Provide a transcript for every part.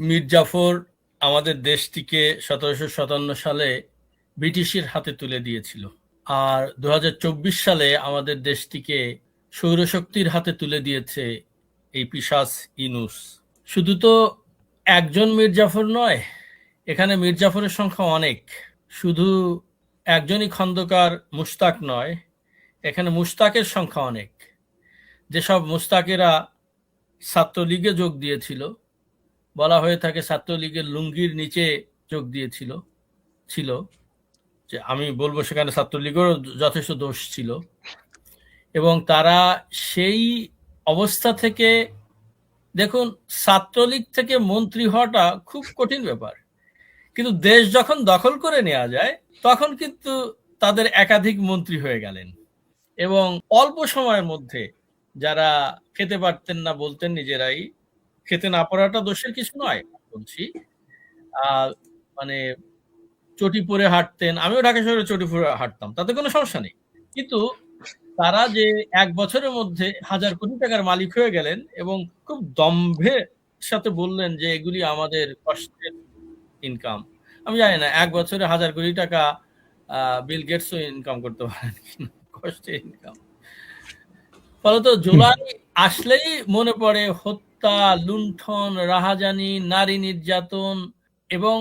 মীর জাফর আমাদের দেশটিকে 1757 সালে ব্রিটিশের হাতে তুলে দিয়েছিল। আর 2024 সালে আমাদের দেশটিকে সৌরশক্তির হাতে তুলে দিয়েছে এই পিশাচ ইনুস। শুধু তো একজন মীর জাফর নয়, এখানে মীর জাফরের সংখ্যা অনেক। শুধু একজনই খন্দকার মুশতাক নয়, এখানে মুশতাকের সংখ্যা অনেক। যেসব মুশতাকেরা ছাত্রলীগে যোগ দিয়েছিল, বলা হয়ে থাকে ছাত্রলীগের লুঙ্গির নিচে যোগ দিয়েছিল ছিল, যে আমি বলবো সেখানে ছাত্রলীগেরও যথেষ্ট দোষ ছিল, এবং তারা সেই অবস্থা থেকে, দেখুন, ছাত্রলীগ থেকে মন্ত্রী হওয়াটা খুব কঠিন ব্যাপার, কিন্তু দেশ যখন দখল করে নেওয়া যায় তখন কিন্তু তাদের একাধিক মন্ত্রী হয়ে গেলেন। এবং অল্প সময়ের মধ্যে যারা খেতে পারতেন না, বলতেন নিজেরাই, খেতে না পারাটা দোষের কিছু নয় বলছি, মানে চটি পরে হাঁটতেন, আমিও ঢাকা শহরে চটি পরে হাঁটতাম, তাতে কোনো সমস্যা নেই। কিন্তু তারা যে 1 বছরের মধ্যে 1000 কোটি টাকার মালিক হয়ে গেলেন এবং খুব দম্ভের সাথে বললেন যে এগুলি আমাদের কষ্টের ইনকাম। আমি জানি না 1 বছরে 1000 কোটি টাকা বিল গেটসও ইনকাম করতে পারেন কিনা, কষ্টের ইনকাম। ফলত জুলাই আসলেই মনে পড়ে হত্যা, লুণ্ঠন, রাহাজানি, নারী নির্যাতন এবং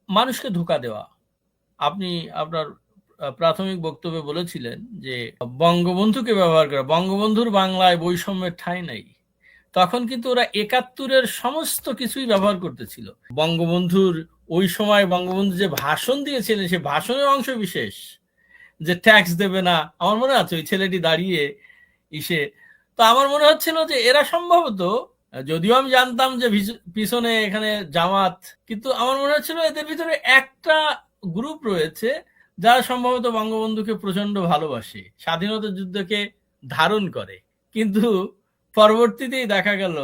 মানুষকে ধোঁকা দেওয়া। আপনি আপনার প্রাথমিক বক্তব্যে বলেছিলেন যে বঙ্গবন্ধুকে ব্যবহার করা, বঙ্গবন্ধুর বাংলায় বৈষম্যের ঠাঁই নাই। তখন কিন্তু ওরা 71-এর সমস্ত কিছুই ব্যবহার করতেছিল। বঙ্গবন্ধুর ওই সময় বঙ্গবন্ধু যে ভাষণ দিয়েছিলেন, সে ভাষণের অংশ বিশেষ, যে ট্যাক্স দেবে না, আমার মনে আছে ওই ছেলেটি দাঁড়িয়ে ইসে। তো আমার মনে হচ্ছিল যে এরা সম্ভবত, যদিও আমি জানতাম যে পিছনে এখানে জামাত, কিন্তু আমার মনে হচ্ছিল এদের ভিতরে একটা গ্রুপ রয়েছে যারা সম্ভবত বঙ্গবন্ধুকে প্রচন্ড ভালোবাসে, স্বাধীনতা যুদ্ধকে ধারণ করে। কিন্তু পরবর্তীতেই দেখা গেল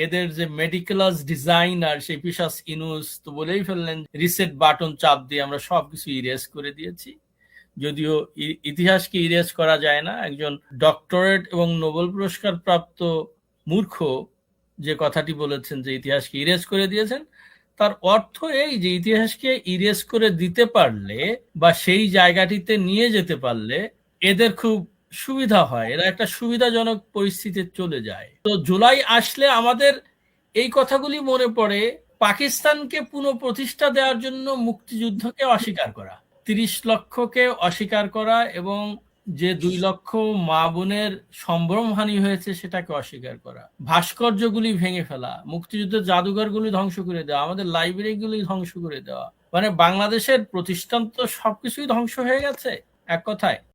এদের যে মেডিকুলাস ডিজাইনার সেই পিশাচ ইনুস তো বলেই ফেললেন, রিসেট বাটন চাপ দিয়ে আমরা সবকিছু ইরেজ করে দিয়েছি। যদিও ইতিহাসকে ইরেজ করা যায় না। একজন ডক্টরেট এবং নোবেল পুরস্কার প্রাপ্ত মূর্খ যে কথাটি বলেছেন যে ইতিহাসকে ইরেজ করে দিয়েছেন, তার অর্থ এই যে ইতিহাসকে ইরেজ করে দিতে পারলে বা সেই জায়গাটিতে নিয়ে যেতে পারলে এদের খুব সুবিধা হয়, এরা একটা সুবিধাজনক পরিস্থিতিতে চলে যায়। তো জুলাই আসলে আমাদের এই কথাগুলি মনে পড়ে। পাকিস্তানকে পুনঃপ্রতিষ্ঠা দেওয়ার জন্য মুক্তিযুদ্ধকে অস্বীকার করা, 30 লক্ষকে অস্বীকার করা, এবং যে 2 লক্ষ মা বোনের সম্ভ্রমহানি হয়েছে সেটাকে অস্বীকার করা, ভাস্কর্যগুলি ভেঙে ফেলা, মুক্তিযুদ্ধের জাদুঘরগুলি ধ্বংস করে দেওয়া, আমাদের লাইব্রেরিগুলি ধ্বংস করে দেওয়া, মানে বাংলাদেশের প্রতিষ্ঠান তো সবকিছুই ধ্বংস হয়ে গেছে এক কথায়।